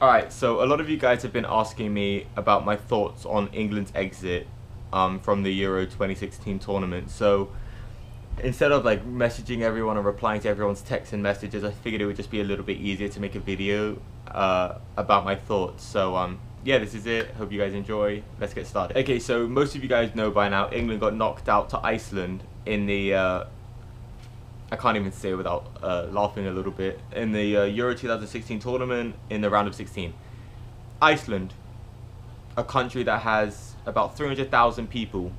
Alright, so a lot of you guys have been asking me about my thoughts on England's exit from the Euro 2016 tournament. So instead of like messaging everyone or replying to everyone's texts and messages, I figured it would just be a little bit easier to make a video about my thoughts. So yeah, this is it. Hope you guys enjoy. Let's get started. Okay, so most of you guys know by now England got knocked out to Iceland in the I can't even say it without laughing a little bit. In the Euro 2016 tournament in the round of 16. Iceland, a country that has about 300,000 people,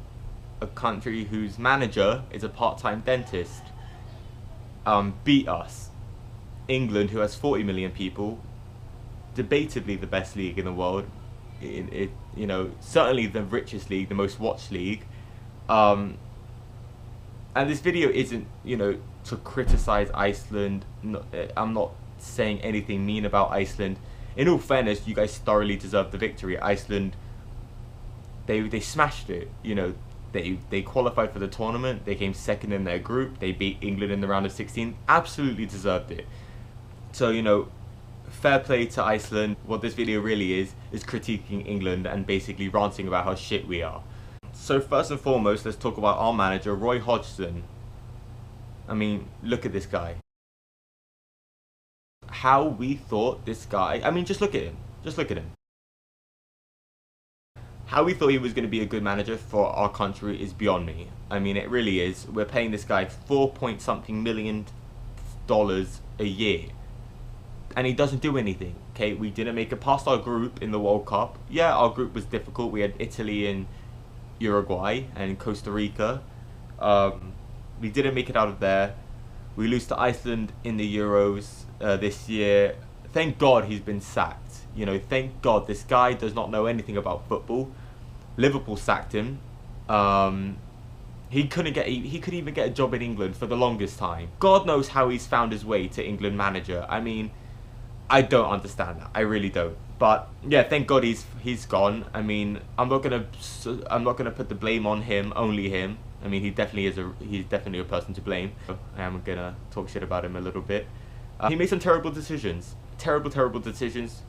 a country whose manager is a part-time dentist, beat us. England, who has 40 million people, debatably the best league in the world, you know, certainly the richest league, the most watched league. And this video isn't, you know, to criticize Iceland. I'm not saying anything mean about Iceland. In all fairness, you guys thoroughly deserve the victory. Iceland, they smashed it. You know, they qualified for the tournament. They came second in their group. They beat England in the round of 16. Absolutely deserved it. So, you know, fair play to Iceland. What this video really is critiquing England and basically ranting about how shit we are. So first and foremost, let's talk about our manager, Roy Hodgson. I mean, look at this guy. How we thought this guy, I mean, just look at him. Just look at him. How we thought he was going to be a good manager for our country is beyond me. I mean, it really is. We're paying this guy $4-point-something million a year. And he doesn't do anything. Okay, we didn't make it past our group in the World Cup. Yeah, our group was difficult. We had Italy and Uruguay and Costa Rica. We didn't make it out of there. We lose to Iceland in the Euros this year. Thank God he's been sacked. You know, thank God this guy does not know anything about football. Liverpool sacked him. He couldn't even get a job in England for the longest time. God knows how he's found his way to England manager. I mean, I don't understand that. I really don't. But yeah, thank God he's gone. I mean, I'm not gonna put the blame on him, only him. I mean, he's definitely a person to blame. I am gonna talk shit about him a little bit. He made some terrible decisions. Terrible decisions.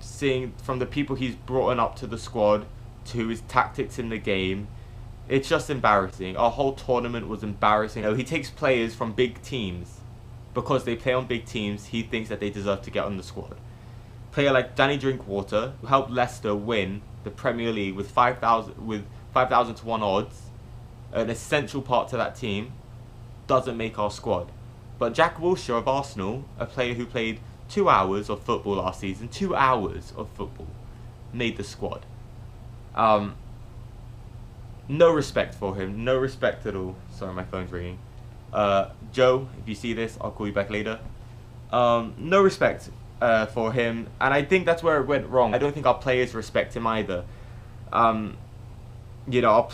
Seeing from the people he's brought up to the squad to his tactics in the game, it's just embarrassing. Our whole tournament was embarrassing. You know, he takes players from big teams because they play on big teams. He thinks that they deserve to get on the squad. Player like Danny Drinkwater, who helped Leicester win the Premier League with 5,000 to 1 odds, an essential part to that team, doesn't make our squad. But Jack Wilshere of Arsenal, a player who played 2 hours of football last season, 2 hours of football, made the squad. No respect for him, no respect at all. Sorry, my phone's ringing. Joe, if you see this, I'll call you back later. No respect for him, and I think that's where it went wrong. I don't think our players respect him either. You know,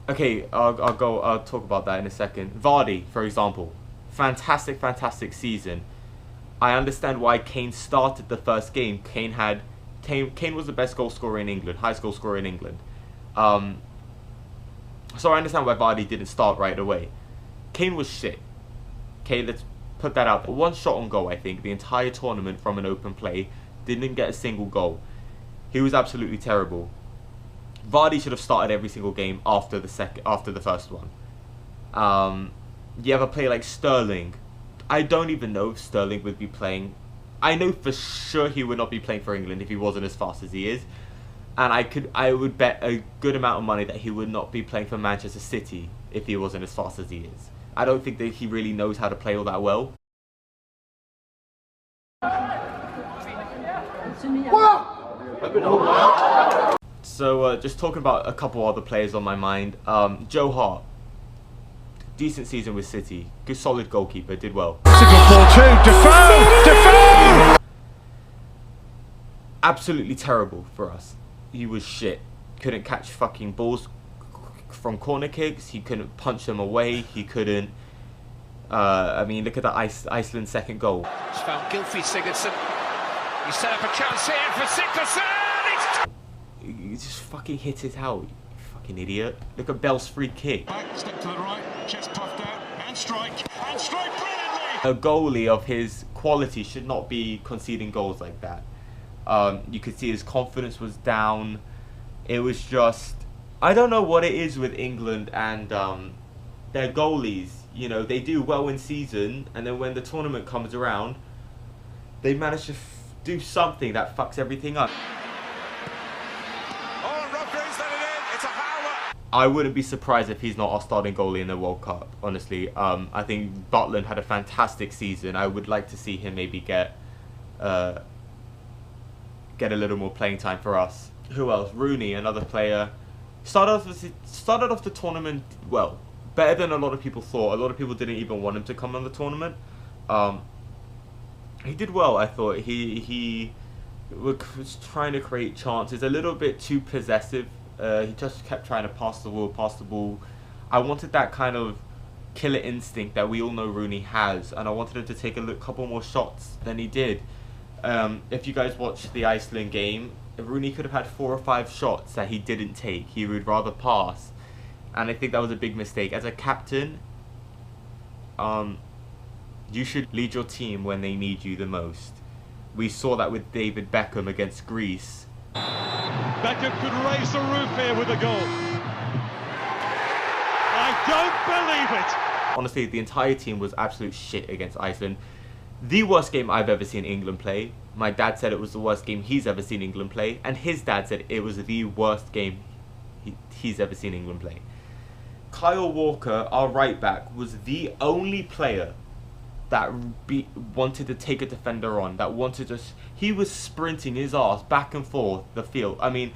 okay, I'll talk about that in a second. Vardy, for example, fantastic season. I understand why Kane started the first game. Kane was the best goal scorer in England, highest goal scorer in England. So I understand why Vardy didn't start right away. Kane was shit. Okay, let's put that out. One shot on goal, I think, the entire tournament from an open play. Didn't get a single goal. He was absolutely terrible. Vardy should have started every single game after the first one. You have a player like Sterling. I don't even know if Sterling would be playing. I know for sure he would not be playing for England if he wasn't as fast as he is. And I would bet a good amount of money that he would not be playing for Manchester City if he wasn't as fast as he is. I don't think that he really knows how to play all that well. So just talking about a couple other players on my mind. Joe Hart, decent season with City, good solid goalkeeper, did well. It's a good ball too. Defoe! Absolutely terrible for us. He was shit. Couldn't catch fucking balls from corner kicks. He couldn't punch them away. He couldn't. I mean, look at that Iceland second goal. It's found Gylfi Sigurdsson. He set up a chance here for Sigurdsson. He just fucking hit it out. You fucking idiot. Look at Bell's free kick. Back, step to the right, chest puffed out, and strike brilliantly. A goalie of his quality should not be conceding goals like that. You could see his confidence was down. It was just, I don't know what it is with England and their goalies. You know, they do well in season, and then when the tournament comes around, they manage to do something that fucks everything up. I wouldn't be surprised if he's not our starting goalie in the World Cup, honestly. I think Butland had a fantastic season. I would like to see him maybe get a little more playing time for us. Who else? Rooney, another player. Started off the tournament, well, better than a lot of people thought. A lot of people didn't even want him to come on the tournament. He did well, I thought. He was trying to create chances, a little bit too possessive. He just kept trying to pass the ball. I wanted that kind of killer instinct that we all know Rooney has, and I wanted him to take a couple more shots than he did. If you guys watched the Iceland game, Rooney could have had 4 or 5 shots that he didn't take. He would rather pass, and I think that was a big mistake. As a captain, you should lead your team when they need you the most. We saw that with David Beckham against Greece. Beckham could raise the roof here with a goal. I don't believe it! Honestly, the entire team was absolute shit against Iceland. The worst game I've ever seen England play. My dad said it was the worst game he's ever seen England play, and his dad said it was the worst game he's ever seen England play. Kyle Walker, our right back, was the only player that wanted to take a defender on, that wanted to. He was sprinting his ass back and forth the field. I mean,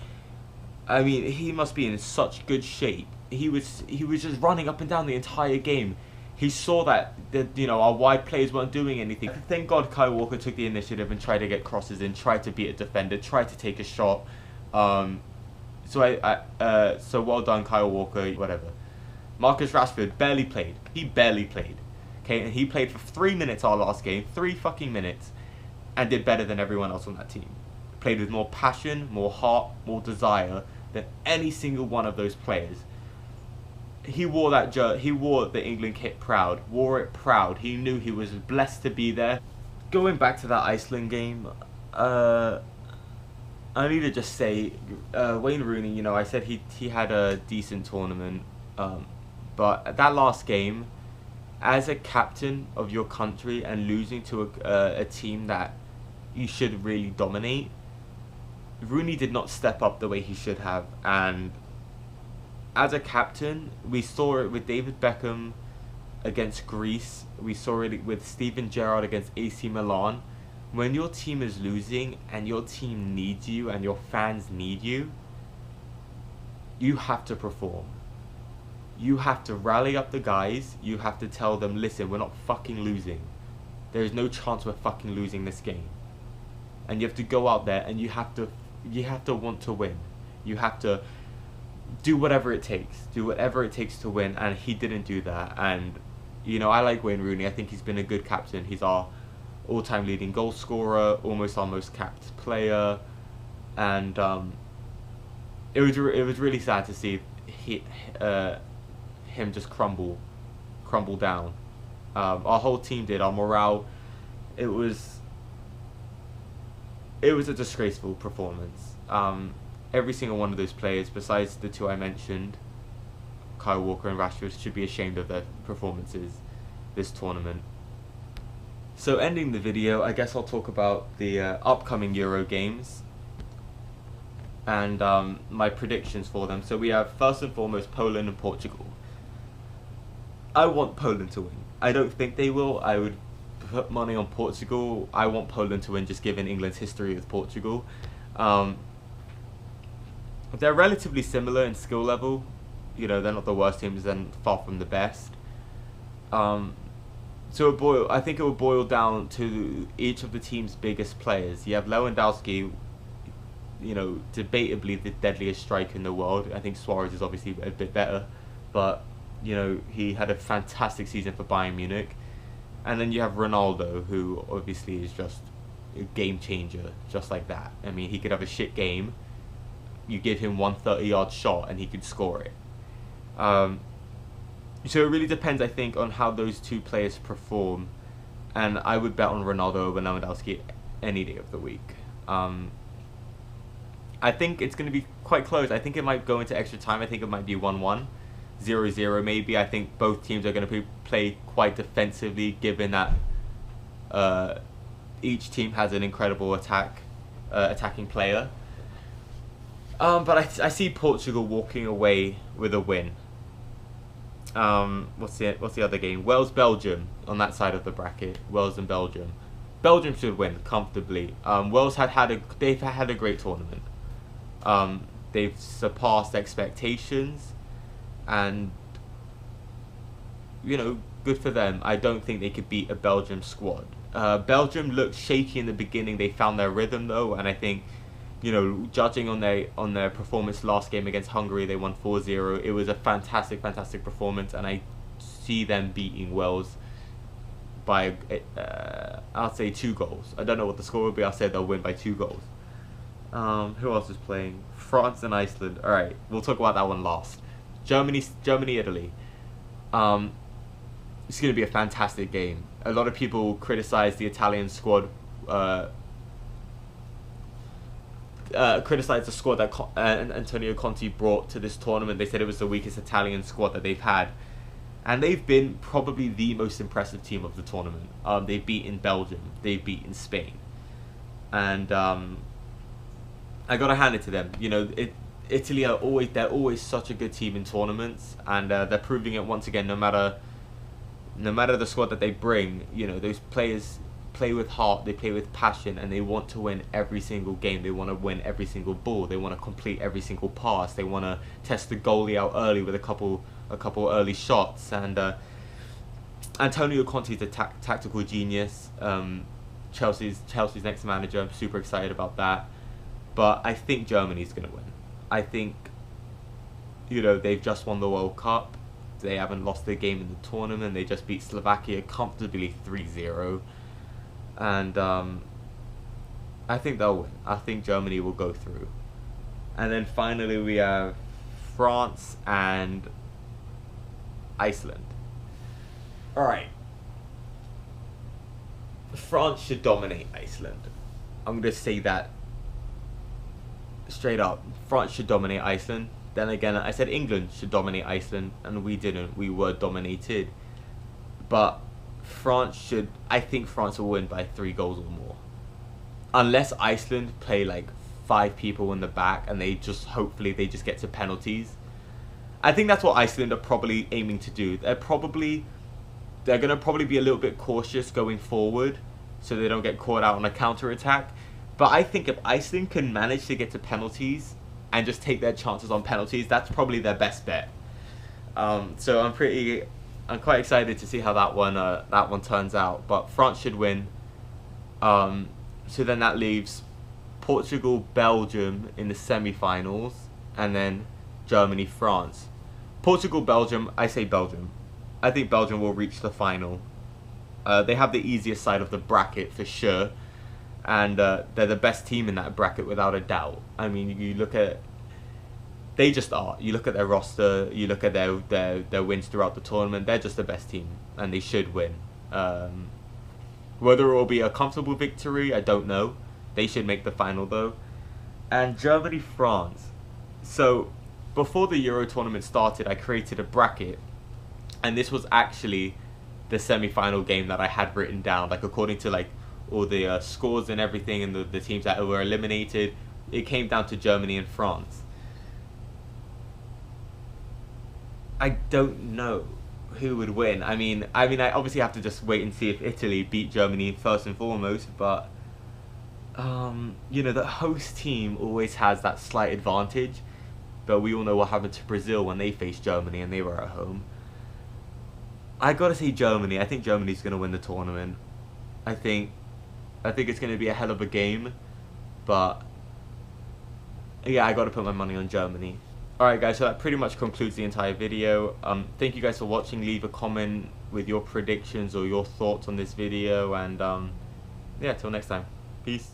he must be in such good shape. He was just running up and down the entire game. He saw that our wide players weren't doing anything. Thank God Kyle Walker took the initiative and tried to get crosses in, tried to beat a defender, tried to take a shot. So well done, Kyle Walker. Whatever. Marcus Rashford barely played. He barely played. Okay, and he played for 3 minutes our last game, 3 fucking minutes, and did better than everyone else on that team. Played with more passion, more heart, more desire than any single one of those players. He wore that he wore the England kit proud, wore it proud. He knew he was blessed to be there. Going back to that Iceland game, I need to just say, Wayne Rooney, I said he had a decent tournament, but that last game, as a captain of your country and losing to a team that you should really dominate, Rooney did not step up the way he should have. And as a captain, we saw it with David Beckham against Greece. We saw it with Steven Gerrard against AC Milan. When your team is losing and your team needs you and your fans need you, you have to perform. You have to rally up the guys. You have to tell them, listen, we're not fucking losing. There is no chance we're fucking losing this game. And you have to go out there and you have to want to win. You have to do whatever it takes. Do whatever it takes to win. And he didn't do that. And, I like Wayne Rooney. I think he's been a good captain. He's our all-time leading goal scorer, almost our most capped player. And it was really sad to see him just crumble down. Our whole team did. Our morale, it was a disgraceful performance. Every single one of those players, besides the 2 I mentioned, Kyle Walker and Rashford, should be ashamed of their performances this tournament. So ending the video, I guess I'll talk about the upcoming Euro games and my predictions for them. So we have, first and foremost, Poland and Portugal. I want Poland to win. I don't think they will. I would put money on Portugal. I want Poland to win, just given England's history with Portugal. They're relatively similar in skill level. They're not the worst teams and far from the best. So I think it will boil down to each of the team's biggest players. You have Lewandowski, debatably the deadliest striker in the world. I think Suarez is obviously a bit better, but he had a fantastic season for Bayern Munich. And then you have Ronaldo, who obviously is just a game changer, just like that. I mean, he could have a shit game. You give him one 30-yard shot and he could score it. So it really depends, I think, on how those two players perform. and I would bet on Ronaldo over Lewandowski any day of the week. I think it's going to be quite close. I think it might go into extra time. I think it might be 1-1, 0-0 maybe. I think both teams are going to play quite defensively, given that each team has an incredible attacking player. But I see Portugal walking away with a win. What's the other game? Wales, Belgium on that side of the bracket. Wales and Belgium. Belgium should win comfortably. Wales they've had a great tournament. They've surpassed expectations, and good for them. I don't think they could beat a Belgium squad. Belgium looked shaky in the beginning. They found their rhythm though, and I think, judging on their performance last game against Hungary, they won 4-0. It was a fantastic performance, and I see them beating Wales by I'll say 2 goals. I don't know what the score will be. I'll say they'll win by 2 goals. Who else is playing? France and Iceland. All right, we'll talk about that one last. Germany, Italy. It's going to be a fantastic game. A lot of people criticize the Italian squad. Criticized the squad that Antonio Conte brought to this tournament. They said it was the weakest Italian squad that they've had, and they've been probably the most impressive team of the tournament. They've beaten Belgium, they've beaten Spain, and I gotta hand it to them. Italy they're always such a good team in tournaments, and they're proving it once again. No matter the squad that they bring, those players play with heart, they play with passion, and they want to win every single game. They want to win every single ball. They want to complete every single pass. They want to test the goalie out early with a couple early shots. And Antonio Conte's a tactical genius. Chelsea's next manager. I'm super excited about that. But I think Germany's going to win. I think they've just won the World Cup. They haven't lost their game in the tournament. They just beat Slovakia comfortably 3-0. And I think they'll win. I think Germany will go through. And then finally we have France and Iceland. Alright. France should dominate Iceland. I'm going to say that straight up. France should dominate Iceland. Then again, I said England should dominate Iceland, and we didn't. We were dominated. But I think France will win by 3 goals or more. Unless Iceland play like 5 people in the back and hopefully they just get to penalties. I think that's what Iceland are probably aiming to do. They're going to probably be a little bit cautious going forward so they don't get caught out on a counter-attack. But I think if Iceland can manage to get to penalties and just take their chances on penalties, that's probably their best bet. So I'm quite excited to see how that one turns out. But France should win. So then that leaves Portugal, Belgium in the semi-finals, and then Germany, France. Portugal, Belgium. I say Belgium. I think Belgium will reach the final. They have the easiest side of the bracket for sure, and they're the best team in that bracket without a doubt. I mean, they just are. You look at their roster, you look at their wins throughout the tournament, they're just the best team, and they should win. Whether it will be a comfortable victory, I don't know. They should make the final though. And Germany, France. So, before the Euro tournament started, I created a bracket, and this was actually the semi-final game that I had written down, like according to like all the scores and everything, and the teams that were eliminated. It came down to Germany and France. I don't know who would win. I mean, I obviously have to just wait and see if Italy beat Germany first and foremost, but the host team always has that slight advantage. But we all know what happened to Brazil when they faced Germany and they were at home. I gotta say Germany. I think Germany's gonna win the tournament. I think it's gonna be a hell of a game, but yeah, I gotta put my money on Germany. Alright guys, so that pretty much concludes the entire video. Thank you guys for watching. Leave a comment with your predictions or your thoughts on this video, and yeah, till next time. Peace.